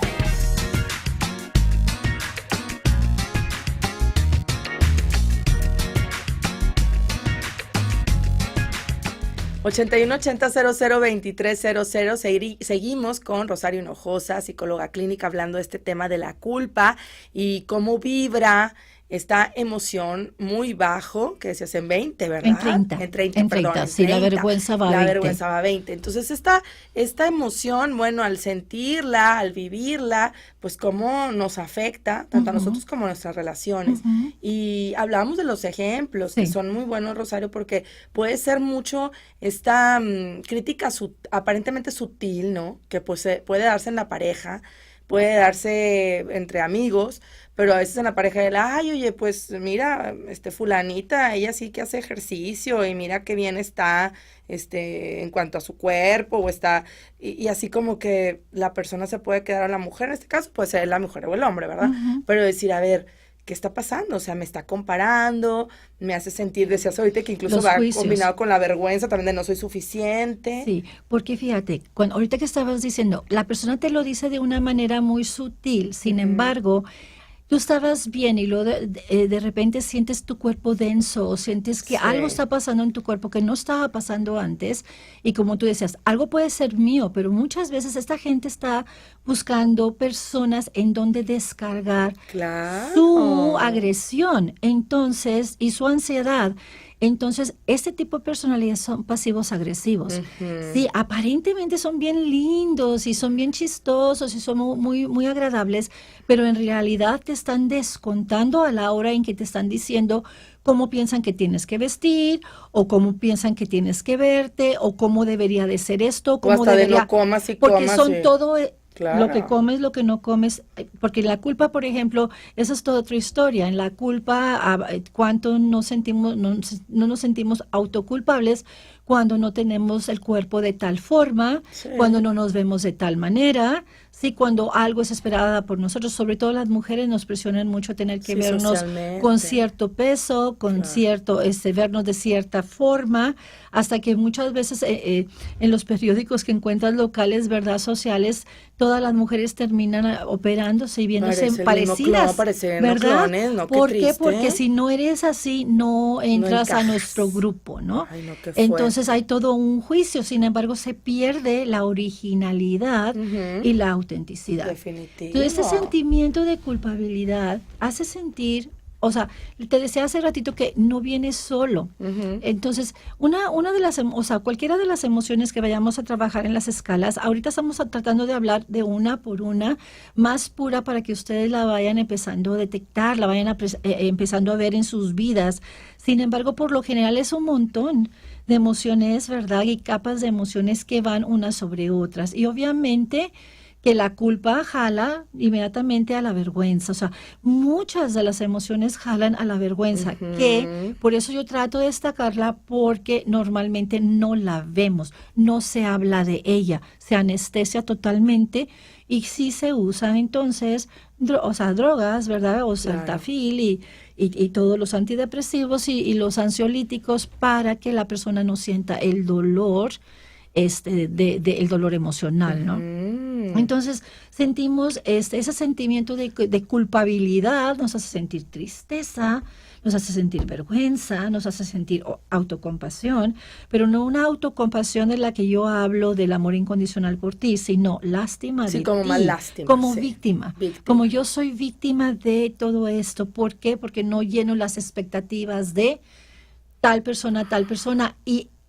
Seguimos con Rosario Hinojosa, psicóloga clínica, hablando de este tema de la culpa y cómo vibra esta emoción muy bajo, que se hace en 20, ¿verdad? En 30, sí, la vergüenza va a 20. La vergüenza va a 20. Entonces, esta emoción, bueno, al sentirla, al vivirla, pues cómo nos afecta, tanto a nosotros como a nuestras relaciones. Y hablábamos de los ejemplos, que son muy buenos, Rosario, porque puede ser mucho esta crítica aparentemente sutil, ¿no? Que pues puede darse en la pareja, puede darse entre amigos, pero a veces en la pareja ay, oye, pues mira, fulanita, ella sí que hace ejercicio y mira qué bien está, en cuanto a su cuerpo, o está, y así como que la persona se puede quedar, a la mujer en este caso puede ser la mujer o el hombre, ¿verdad? Pero decir, a ver, ¿qué está pasando? O sea, me está comparando, me hace sentir, decías ahorita que incluso va combinado con la vergüenza también de no soy suficiente. Sí, porque fíjate, ahorita que estabas diciendo, la persona te lo dice de una manera muy sutil, sin embargo, tú estabas bien y luego de repente sientes tu cuerpo denso, o sientes que algo está pasando en tu cuerpo que no estaba pasando antes, y como tú decías, algo puede ser mío, pero muchas veces esta gente está buscando personas en donde descargar su agresión, entonces, y su ansiedad. Entonces, este tipo de personalidades son pasivos agresivos. Sí, aparentemente son bien lindos y son bien chistosos y son muy, muy agradables, pero en realidad te están descontando a la hora en que te están diciendo cómo piensan que tienes que vestir, o cómo piensan que tienes que verte, o cómo debería de ser esto, cómo debería, de no comas y porque comas, son todo Claro. Lo que comes, lo que no comes, porque la culpa, por ejemplo, esa es toda otra historia. En la culpa, ¿cuánto no nos sentimos autoculpables cuando no tenemos el cuerpo de tal forma, cuando no nos vemos de tal manera? Sí, cuando algo es esperada por nosotros, sobre todo las mujeres nos presionan mucho tener que vernos con cierto peso, con cierto, vernos de cierta forma, hasta que muchas veces en los periódicos que encuentras locales, ¿verdad?, sociales, todas las mujeres terminan operándose y viéndose parecidas, ¿verdad? ¿Por qué? Porque si no eres así, no entras a nuestro grupo, ¿no? Ay, no, qué entonces hay todo un juicio, sin embargo se pierde la originalidad y la autenticidad. Definitivo. Entonces ese sentimiento de culpabilidad hace sentir, o sea, te decía hace ratito que no viene solo. Entonces, una de las, o sea, cualquiera de las emociones que vayamos a trabajar en las escalas, ahorita estamos tratando de hablar de una por una, más pura, para que ustedes la vayan empezando a detectar, la vayan empezando a ver en sus vidas. Sin embargo, por lo general es un montón de emociones, ¿verdad? Y capas de emociones que van unas sobre otras. Y obviamente que la culpa jala inmediatamente a la vergüenza. O sea, muchas de las emociones jalan a la vergüenza, que por eso yo trato de destacarla, porque normalmente no la vemos, no se habla de ella, se anestesia totalmente, y sí se usan entonces drogas, ¿verdad? O Sertafil y todos los antidepresivos y los ansiolíticos, para que la persona no sienta el dolor, el dolor emocional, ¿no? Entonces sentimos ese sentimiento de culpabilidad, nos hace sentir tristeza, nos hace sentir vergüenza, nos hace sentir autocompasión, pero no una autocompasión de la que yo hablo del amor incondicional por ti, sino lástima de ti. Como más lástima. Como víctima. Como yo soy víctima de todo esto. ¿Por qué? Porque no lleno las expectativas de tal persona,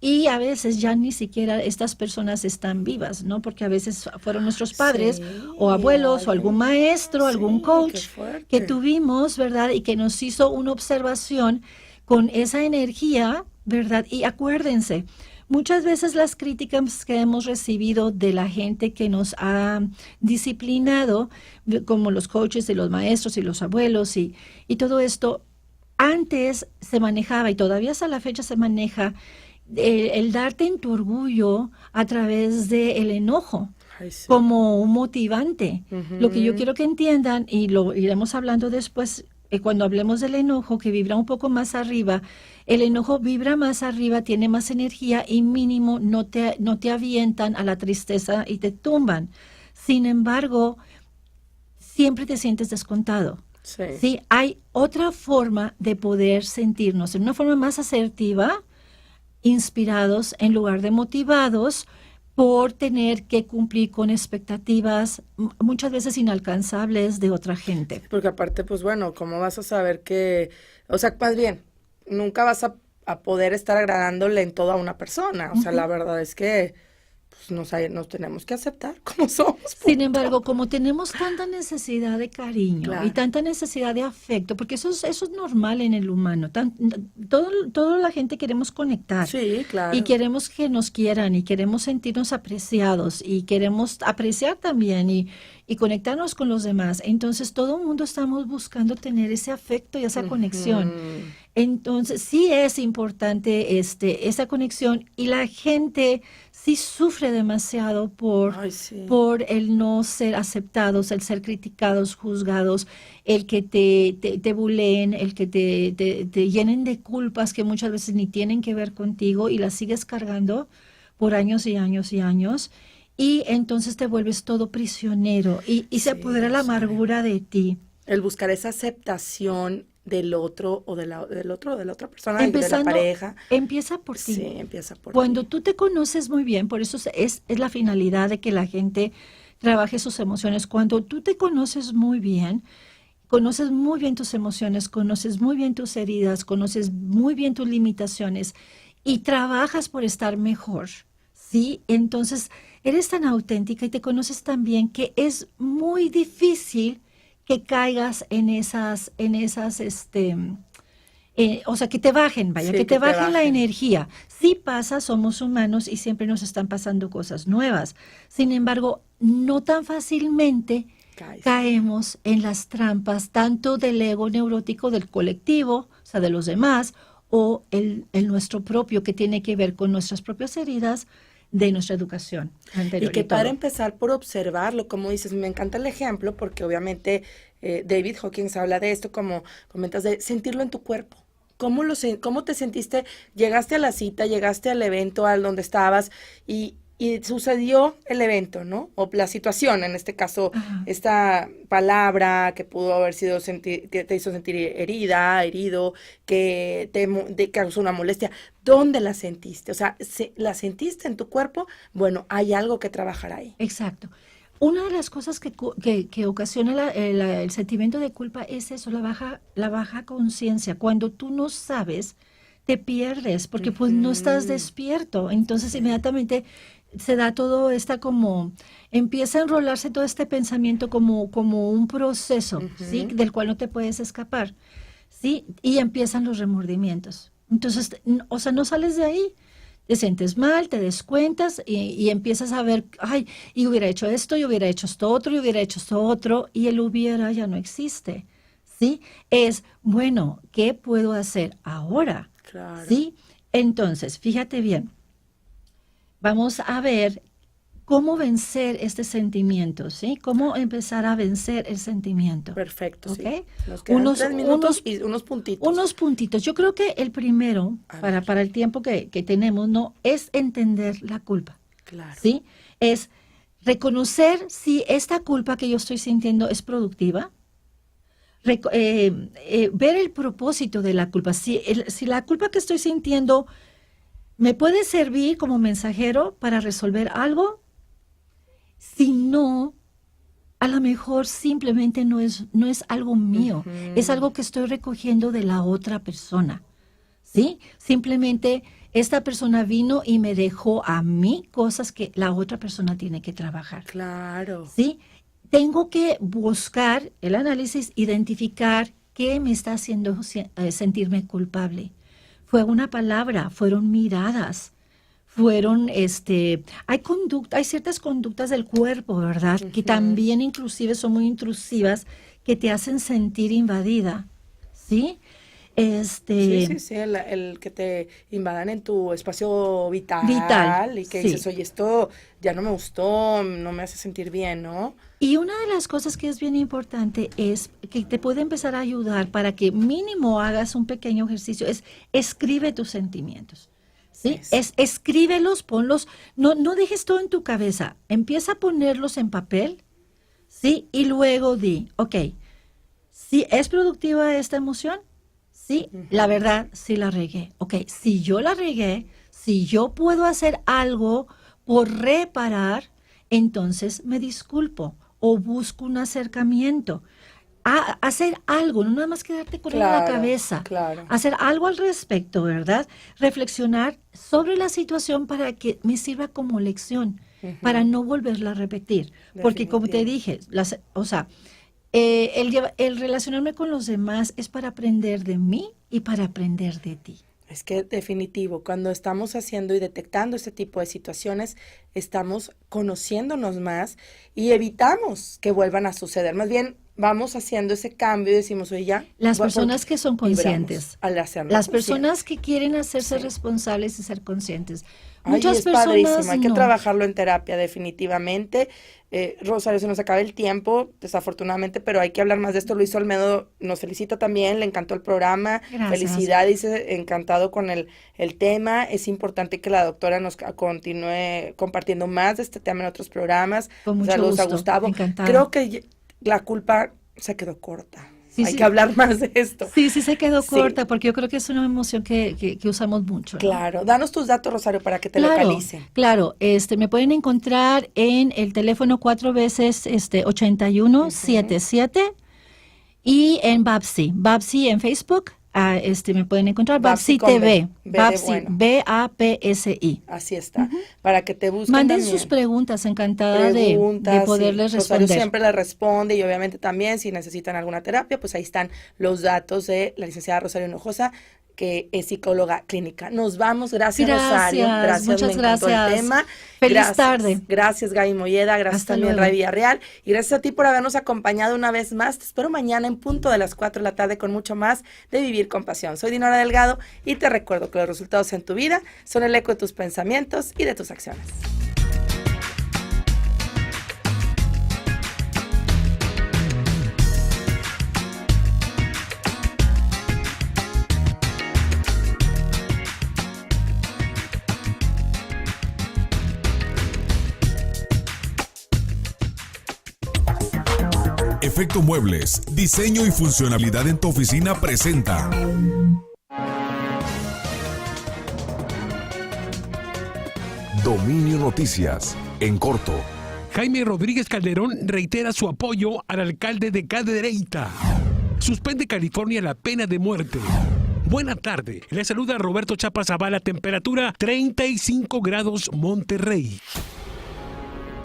y a veces ya ni siquiera estas personas están vivas, ¿no? Porque a veces fueron nuestros padres o abuelos o algún maestro, algún coach que tuvimos, ¿verdad? Y que nos hizo una observación con esa energía, ¿verdad? Y acuérdense, muchas veces las críticas que hemos recibido de la gente que nos ha disciplinado, como los coaches y los maestros y los abuelos y todo esto, antes se manejaba, y todavía hasta la fecha se maneja, el darte en tu orgullo a través del enojo. Ay, sí. Como un motivante. Ujú. Lo que yo quiero que entiendan, y lo iremos hablando después, cuando hablemos del enojo, que vibra un poco más arriba, el enojo vibra más arriba, tiene más energía y mínimo no te avientan a la tristeza y te tumban. Sin embargo, siempre te sientes descontado. Sí. ¿Sí? Hay otra forma de poder sentirnos, en una forma más asertiva, inspirados en lugar de motivados, por tener que cumplir con expectativas muchas veces inalcanzables de otra gente. Porque aparte, pues bueno, ¿cómo vas a saber que, o sea, más bien, nunca vas a poder estar agradándole en toda una persona? O sea, la verdad es que pues, nos tenemos que aceptar como somos. Sin embargo, como tenemos tanta necesidad de cariño Claro. y tanta necesidad de afecto, porque eso es normal en el humano, toda la gente queremos conectar. Sí, claro. Y queremos que nos quieran y queremos sentirnos apreciados y queremos apreciar también y conectarnos con los demás. Entonces, todo el mundo estamos buscando tener ese afecto y esa conexión. Entonces, sí es importante esa conexión y la gente sí sufre demasiado por el no ser aceptados, el ser criticados, juzgados, el que te buleen, el que te llenen de culpas que muchas veces ni tienen que ver contigo y las sigues cargando por años y años y años. Y entonces te vuelves todo prisionero y se apodera la amargura de ti. El buscar esa aceptación del otro o de la otra persona, de la pareja. Empieza por ti. Sí, empieza por Cuando ti. tú te conoces muy bien, por eso es la finalidad de que la gente trabaje sus emociones. Cuando tú te conoces muy bien, conoces muy bien tus emociones, conoces muy bien tus heridas, conoces muy bien tus limitaciones y trabajas por estar mejor, ¿sí? Entonces, eres tan auténtica y te conoces tan bien que es muy difícil que caigas en esas, o sea, que te bajen, vaya, Sí, que te bajen la bajen. energía. Sí pasa, somos humanos y siempre nos están pasando cosas nuevas. Sin embargo, no tan fácilmente caemos en las trampas tanto del ego neurótico del colectivo, o sea, de los demás, o el nuestro propio, que tiene que ver con nuestras propias heridas de nuestra educación anterior. Y que todo. para empezar por observarlo, como dices, me encanta el ejemplo porque obviamente David Hawkins habla de esto, como comentas, de sentirlo en tu cuerpo. ¿Cómo te sentiste? Llegaste a la cita, llegaste al evento al donde estabas y sucedió el evento, ¿no? O la situación, en este caso, esta palabra que pudo haber sido que te hizo sentir herida, herido, que te causó una molestia. ¿Dónde la sentiste? O sea, ¿la sentiste en tu cuerpo? Bueno, hay algo que trabajar ahí. Exacto. Una de las cosas que ocasiona el sentimiento de culpa es eso, la baja conciencia. Cuando tú no sabes, te pierdes porque pues no estás despierto. Entonces inmediatamente se da todo empieza a enrolarse todo este pensamiento como un proceso, ¿sí? Del cual no te puedes escapar, ¿sí? Y empiezan los remordimientos. Entonces, o sea, no sales de ahí. Te sientes mal, te descuentas y empiezas a ver, ay, y hubiera hecho esto, y hubiera hecho esto otro, y hubiera hecho esto otro, y el hubiera ya no existe, ¿sí? Es, bueno, ¿qué puedo hacer ahora? Claro. ¿Sí? Entonces, fíjate bien, vamos a ver cómo vencer este sentimiento, ¿sí? Cómo empezar a vencer el sentimiento. Perfecto, ¿ok? sí. Nos quedan 3 minutos y unos puntitos. Unos puntitos. Yo creo que el primero, para el tiempo que tenemos, ¿no? Es entender la culpa. Claro. ¿Sí? Es reconocer si esta culpa que yo estoy sintiendo es productiva. Ver el propósito de la culpa. Si la culpa que estoy sintiendo me puede servir como mensajero para resolver algo, si no, a lo mejor simplemente no es algo mío, es algo que estoy recogiendo de la otra persona, ¿sí? Simplemente esta persona vino y me dejó a mí cosas que la otra persona tiene que trabajar. Claro. ¿Sí? Tengo que buscar el análisis, identificar qué me está haciendo sentirme culpable. Fue una palabra, fueron miradas, hay ciertas conductas del cuerpo, ¿verdad? Que también inclusive son muy intrusivas, que te hacen sentir invadida, ¿sí? Sí, el que te invadan en tu espacio vital y que dices, oye, esto ya no me gustó, no me hace sentir bien, ¿no? Y una de las cosas que es bien importante es que te puede empezar a ayudar para que mínimo hagas un pequeño ejercicio, es escribe tus sentimientos. ¿Sí? Escríbelos, ponlos, no dejes todo en tu cabeza, empieza a ponerlos en papel, ¿sí? Y luego di, ok, ¿sí es productiva esta emoción? Sí, la verdad, sí la regué. Ok, si yo la regué, si yo puedo hacer algo por reparar, entonces me disculpo o busco un acercamiento. Hacer algo, no nada más quedarte con la cabeza. Hacer algo al respecto, ¿verdad? Reflexionar sobre la situación para que me sirva como lección, para no volverla a repetir. Porque como te dije, el relacionarme con los demás es para aprender de mí y para aprender de ti. Es que definitivo, cuando estamos haciendo y detectando este tipo de situaciones, estamos conociéndonos más y evitamos que vuelvan a suceder. Más bien, vamos haciendo ese cambio y decimos, oye, ya. Las personas que son conscientes, las personas que quieren hacerse responsables y ser conscientes. Muchas es personas padrísimo, hay que trabajarlo en terapia definitivamente. Rosario, se nos acaba el tiempo, desafortunadamente, pero hay que hablar más de esto. Luis Olmedo nos felicita también, le encantó el programa. Gracias. Felicidad, dice, encantado con el tema. Es importante que la doctora nos continúe compartiendo más de este tema en otros programas. Con mucho Saludos gusto. a Gustavo. Encantada. Creo que la culpa se quedó corta. Hay que hablar más de esto. Sí, se quedó corta, porque yo creo que es una emoción que usamos mucho, ¿no? Claro. Danos tus datos, Rosario, para que te localicen. Claro, me pueden encontrar en el teléfono 4 veces 8177 y en Babsi en Facebook. Me pueden encontrar Babsi TV, Babsi, BAPSI. Así está, para que te busquen. Manden también sus preguntas, encantada de poderles responder. Rosario siempre les responde y obviamente también si necesitan alguna terapia, pues ahí están los datos de la licenciada Rosario Hinojosa, que es psicóloga clínica. Nos vamos, gracias Rosario. Muchas gracias. El tema. Feliz tarde. Gracias Gaby Molleda, gracias Hasta también luego. Ray Villarreal y gracias a ti por habernos acompañado una vez más. Te espero mañana en punto de las 4 de la tarde con mucho más de Vivir con Pasión. Soy Dinora Delgado y te recuerdo que los resultados en tu vida son el eco de tus pensamientos y de tus acciones. Efecto Muebles, diseño y funcionalidad en tu oficina presenta. Dominio Noticias, en corto. Jaime Rodríguez Calderón reitera su apoyo al alcalde de Cadereyta. Suspende California la pena de muerte. Buena tarde, le saluda Roberto Chapa Zavala, temperatura 35 grados Monterrey.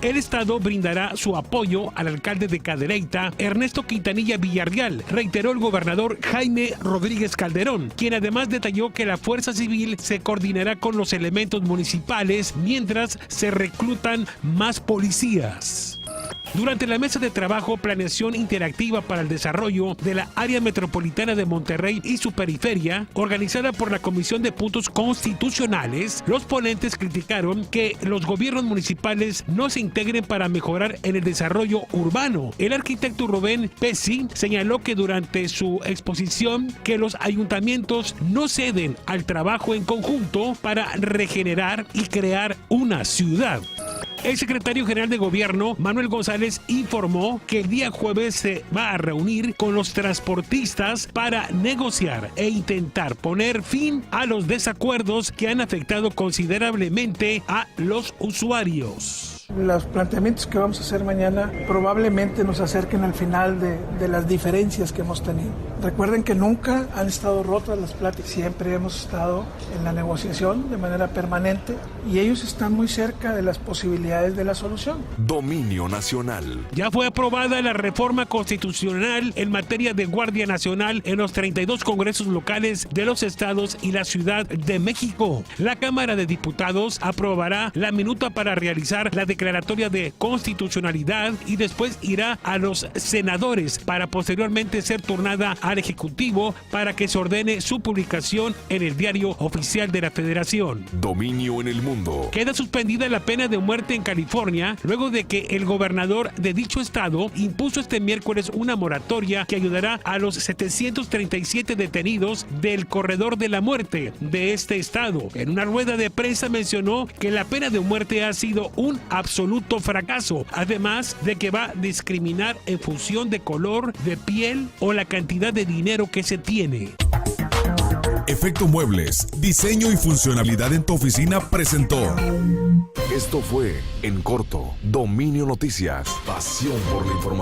El Estado brindará su apoyo al alcalde de Cadereyta, Ernesto Quintanilla Villarreal, reiteró el gobernador Jaime Rodríguez Calderón, quien además detalló que la Fuerza Civil se coordinará con los elementos municipales mientras se reclutan más policías. Durante la mesa de trabajo Planeación Interactiva para el Desarrollo de la Área Metropolitana de Monterrey y su periferia, organizada por la Comisión de Puntos Constitucionales, los ponentes criticaron que los gobiernos municipales no se integren para mejorar en el desarrollo urbano. El arquitecto Rubén Pesci señaló que durante su exposición que los ayuntamientos no ceden al trabajo en conjunto para regenerar y crear una ciudad. El secretario general de Gobierno, Manuel González, informó que el día jueves se va a reunir con los transportistas para negociar e intentar poner fin a los desacuerdos que han afectado considerablemente a los usuarios. Los planteamientos que vamos a hacer mañana probablemente nos acerquen al final de las diferencias que hemos tenido. Recuerden que nunca han estado rotas las pláticas, siempre hemos estado en la negociación de manera permanente y ellos están muy cerca de las posibilidades de la solución. Dominio Nacional. Ya fue aprobada la reforma constitucional en materia de Guardia Nacional en los 32 congresos locales de los estados y la Ciudad de México. La Cámara de Diputados aprobará la minuta para realizar la declaratoria de constitucionalidad y después irá a los senadores para posteriormente ser turnada a al Ejecutivo para que se ordene su publicación en el Diario Oficial de la Federación. Dominio en el mundo. Queda suspendida la pena de muerte en California luego de que el gobernador de dicho estado impuso este miércoles una moratoria que ayudará a los 737 detenidos del corredor de la muerte de este estado. En una rueda de prensa mencionó que la pena de muerte ha sido un absoluto fracaso, además de que va a discriminar en función de color, de piel o la cantidad de dinero que se tiene. Efecto Muebles, diseño y funcionalidad en tu oficina presentó. Esto fue En Corto, Dominio Noticias, pasión por la información.